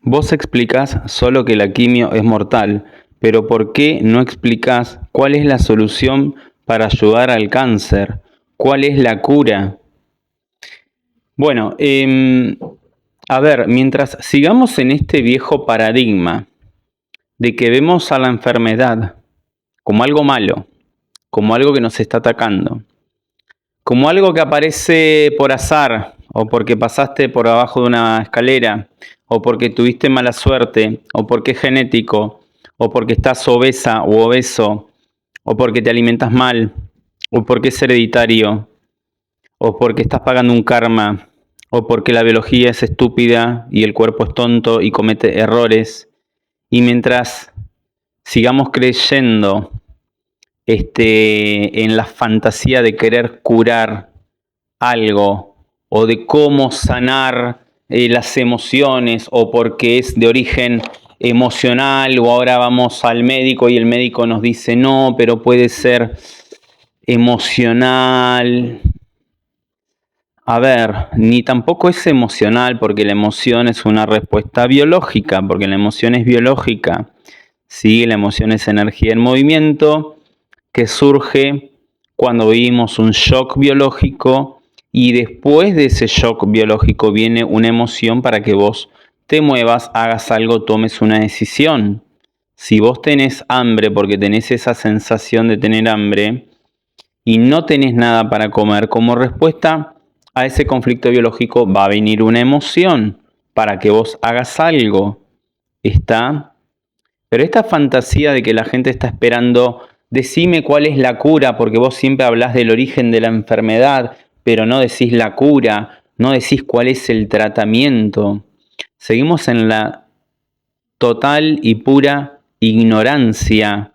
Vos explicás solo que la quimio es mortal, pero ¿por qué no explicás cuál es la solución para ayudar al cáncer? ¿Cuál es la cura? Bueno, a ver, mientras sigamos en este viejo paradigma de que vemos a la enfermedad como algo malo, como algo que nos está atacando, como algo que aparece por azar, o porque pasaste por abajo de una escalera, o porque tuviste mala suerte, o porque es genético, o porque estás obesa u obeso, o porque te alimentas mal, o porque es hereditario, o porque estás pagando un karma, o porque la biología es estúpida y el cuerpo es tonto y comete errores. Y mientras sigamos creyendo en la fantasía de querer curar algo o de cómo sanar las emociones o porque es de origen emocional o ahora vamos al médico y el médico nos dice no, pero puede ser emocional. A ver, ni tampoco es emocional porque la emoción es una respuesta biológica, porque la emoción es biológica. Sí, la emoción es energía en movimiento que surge cuando vivimos un shock biológico y después de ese shock biológico viene una emoción para que vos te muevas, hagas algo, tomes una decisión. Si vos tenés hambre porque tenés esa sensación de tener hambre y no tenés nada para comer, como respuesta a ese conflicto biológico va a venir una emoción para que vos hagas algo. ¿Está? Pero esta fantasía de que la gente está esperando, decime cuál es la cura, porque vos siempre hablás del origen de la enfermedad, pero no decís la cura, no decís cuál es el tratamiento. Seguimos en la total y pura ignorancia.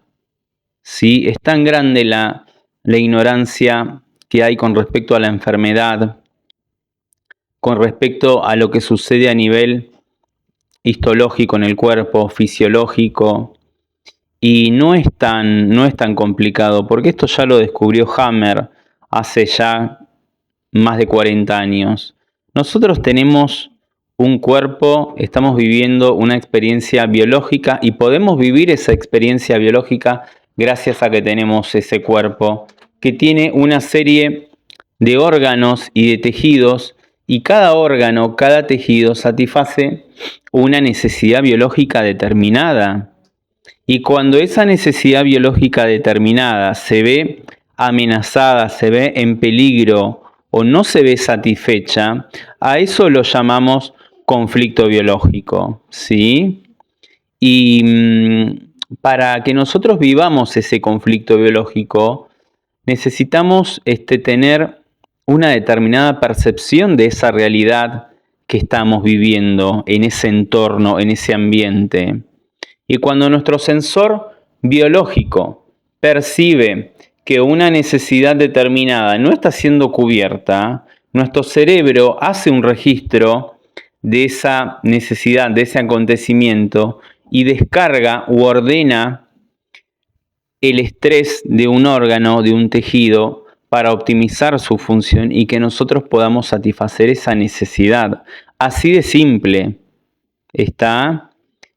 ¿Sí? Es tan grande la ignorancia que hay con respecto a la enfermedad, con respecto a lo que sucede a nivel histológico en el cuerpo, fisiológico. Y no es tan complicado, porque esto ya lo descubrió Hammer hace ya más de 40 años. Nosotros tenemos un cuerpo, estamos viviendo una experiencia biológica y podemos vivir esa experiencia biológica gracias a que tenemos ese cuerpo, que tiene una serie de órganos y de tejidos, y cada órgano, cada tejido satisface una necesidad biológica determinada. Y cuando esa necesidad biológica determinada se ve amenazada, se ve en peligro o no se ve satisfecha, a eso lo llamamos conflicto biológico, ¿sí? Y para que nosotros vivamos ese conflicto biológico, necesitamos tener una determinada percepción de esa realidad que estamos viviendo en ese entorno, en ese ambiente. Y cuando nuestro sensor biológico percibe que una necesidad determinada no está siendo cubierta, nuestro cerebro hace un registro de esa necesidad, de ese acontecimiento y descarga u ordena el estrés de un órgano, de un tejido, para optimizar su función y que nosotros podamos satisfacer esa necesidad. Así de simple. ¿Está?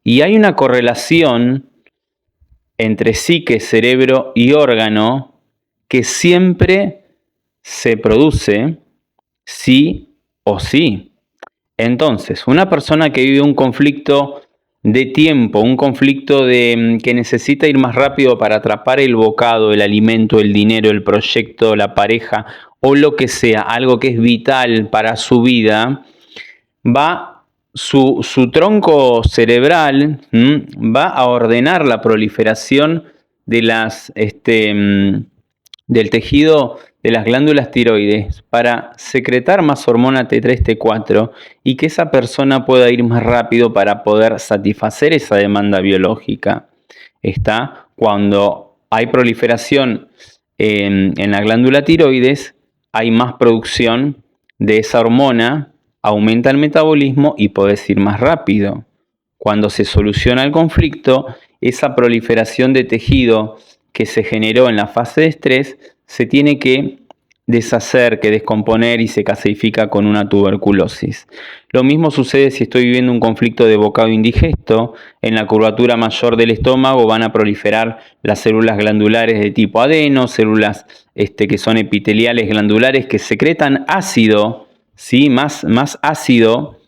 Y hay una correlación entre psique, cerebro y órgano que siempre se produce sí o sí. Entonces, una persona que vive un conflicto de tiempo, un conflicto que necesita ir más rápido para atrapar el bocado, el alimento, el dinero, el proyecto, la pareja o lo que sea, algo que es vital para su vida, su tronco cerebral va a ordenar la proliferación de del tejido de las glándulas tiroides para secretar más hormona T3, T4 y que esa persona pueda ir más rápido para poder satisfacer esa demanda biológica. Está cuando hay proliferación en la glándula tiroides, hay más producción de esa hormona, aumenta el metabolismo y podés ir más rápido. Cuando se soluciona el conflicto, esa proliferación de tejido que se generó en la fase de estrés se tiene que deshacer que descomponer y se gasifica con una tuberculosis. Lo mismo sucede si estoy viviendo un conflicto de bocado indigesto. En la curvatura mayor del estómago van a proliferar las células glandulares de tipo adeno, células que son epiteliales glandulares que secretan ácido, ¿sí? más ácido,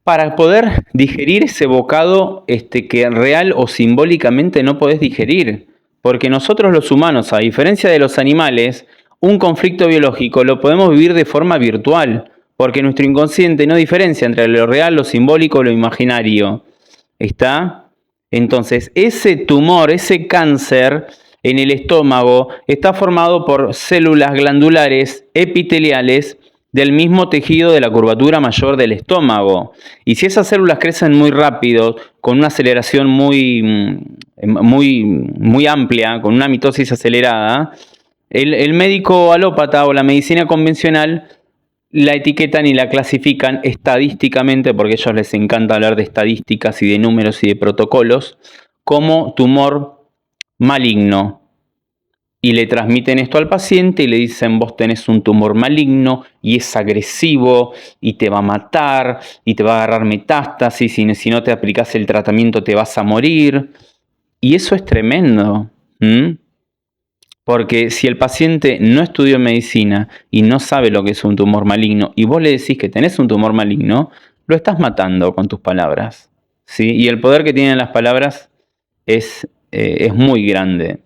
para poder digerir ese bocado que real o simbólicamente no podés digerir. Porque nosotros los humanos, a diferencia de los animales, un conflicto biológico lo podemos vivir de forma virtual, porque nuestro inconsciente no diferencia entre lo real, lo simbólico o lo imaginario. ¿Está? Entonces, ese tumor, ese cáncer en el estómago está formado por células glandulares epiteliales del mismo tejido de la curvatura mayor del estómago. Y si esas células crecen muy rápido, con una aceleración muy amplia, con una mitosis acelerada, el médico alópata o la medicina convencional la etiquetan y la clasifican estadísticamente, porque a ellos les encanta hablar de estadísticas y de números y de protocolos, como tumor maligno. Y le transmiten esto al paciente y le dicen: vos tenés un tumor maligno y es agresivo y te va a matar y te va a agarrar metástasis y si no te aplicás el tratamiento te vas a morir. Y eso es tremendo. Porque si el paciente no estudió medicina y no sabe lo que es un tumor maligno y vos le decís que tenés un tumor maligno, lo estás matando con tus palabras, ¿sí? Y el poder que tienen las palabras es muy grande.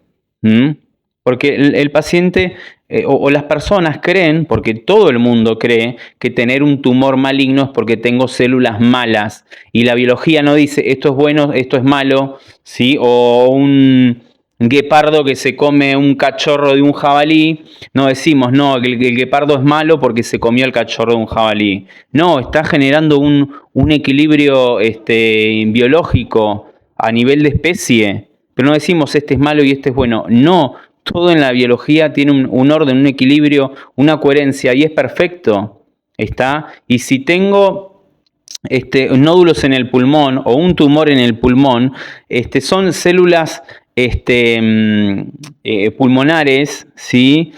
Porque el paciente o las personas creen, porque todo el mundo cree, que tener un tumor maligno es porque tengo células malas. Y la biología no dice esto es bueno, esto es malo, ¿sí? O un guepardo que se come un cachorro de un jabalí, no decimos, no, el guepardo es malo porque se comió el cachorro de un jabalí. No, está generando un equilibrio biológico a nivel de especie. Pero no decimos este es malo y este es bueno. No, todo en la biología tiene un orden, un equilibrio, una coherencia y es perfecto. ¿Está? Y si tengo nódulos en el pulmón o un tumor en el pulmón, son células pulmonares, ¿sí?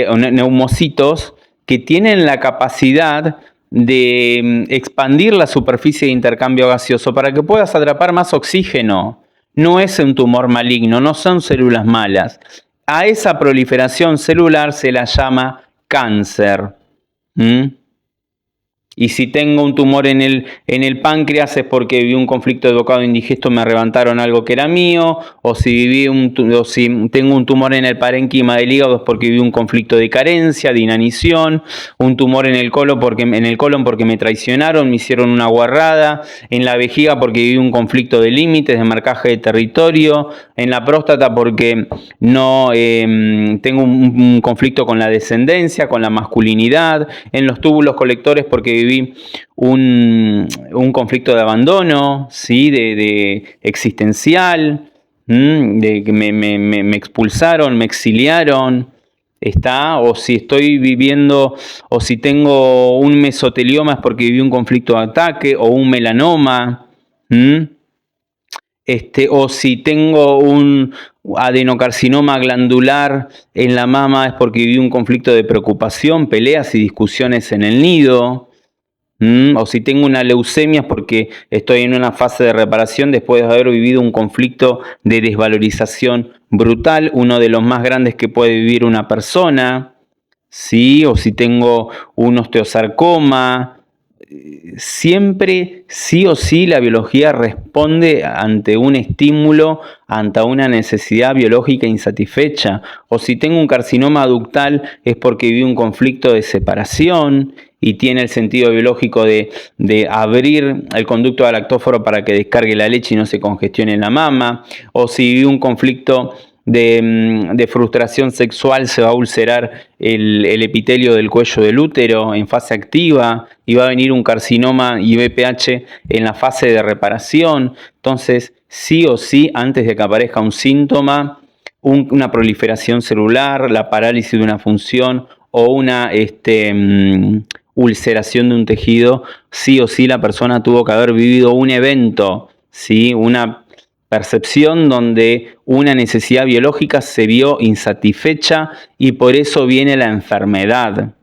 O neumocitos que tienen la capacidad de expandir la superficie de intercambio gaseoso para que puedas atrapar más oxígeno. No es un tumor maligno, no son células malas. A esa proliferación celular se la llama cáncer. Y si tengo un tumor en el páncreas es porque viví un conflicto de bocado indigesto, me arrebataron algo que era mío, o si tengo un tumor en el parénquima del hígado es porque viví un conflicto de carencia, de inanición, un tumor en el colon porque me traicionaron, me hicieron una guarrada, en la vejiga porque viví un conflicto de límites, de marcaje de territorio, en la próstata porque no tengo un conflicto con la descendencia, con la masculinidad, en los túbulos colectores porque viví un conflicto de abandono, ¿sí? de existencial, de que me expulsaron, me exiliaron, o si estoy viviendo, o si tengo un mesotelioma es porque viví un conflicto de ataque, o un melanoma, o si tengo un adenocarcinoma glandular en la mama es porque viví un conflicto de preocupación, peleas y discusiones en el nido. O si tengo una leucemia es porque estoy en una fase de reparación después de haber vivido un conflicto de desvalorización brutal, uno de los más grandes que puede vivir una persona, ¿sí? O si tengo un osteosarcoma. Siempre, sí o sí, la biología responde ante un estímulo, ante una necesidad biológica insatisfecha. O si tengo un carcinoma ductal es porque viví un conflicto de separación y tiene el sentido biológico de abrir el conducto galactóforo para que descargue la leche y no se congestione en la mama. O si viví un conflicto de frustración sexual, se va a ulcerar el epitelio del cuello del útero en fase activa y va a venir un carcinoma y BPH en la fase de reparación. Entonces, sí o sí, antes de que aparezca un síntoma, una proliferación celular, la parálisis de una función o una ulceración de un tejido, sí o sí la persona tuvo que haber vivido un evento, ¿sí? percepción donde una necesidad biológica se vio insatisfecha y por eso viene la enfermedad.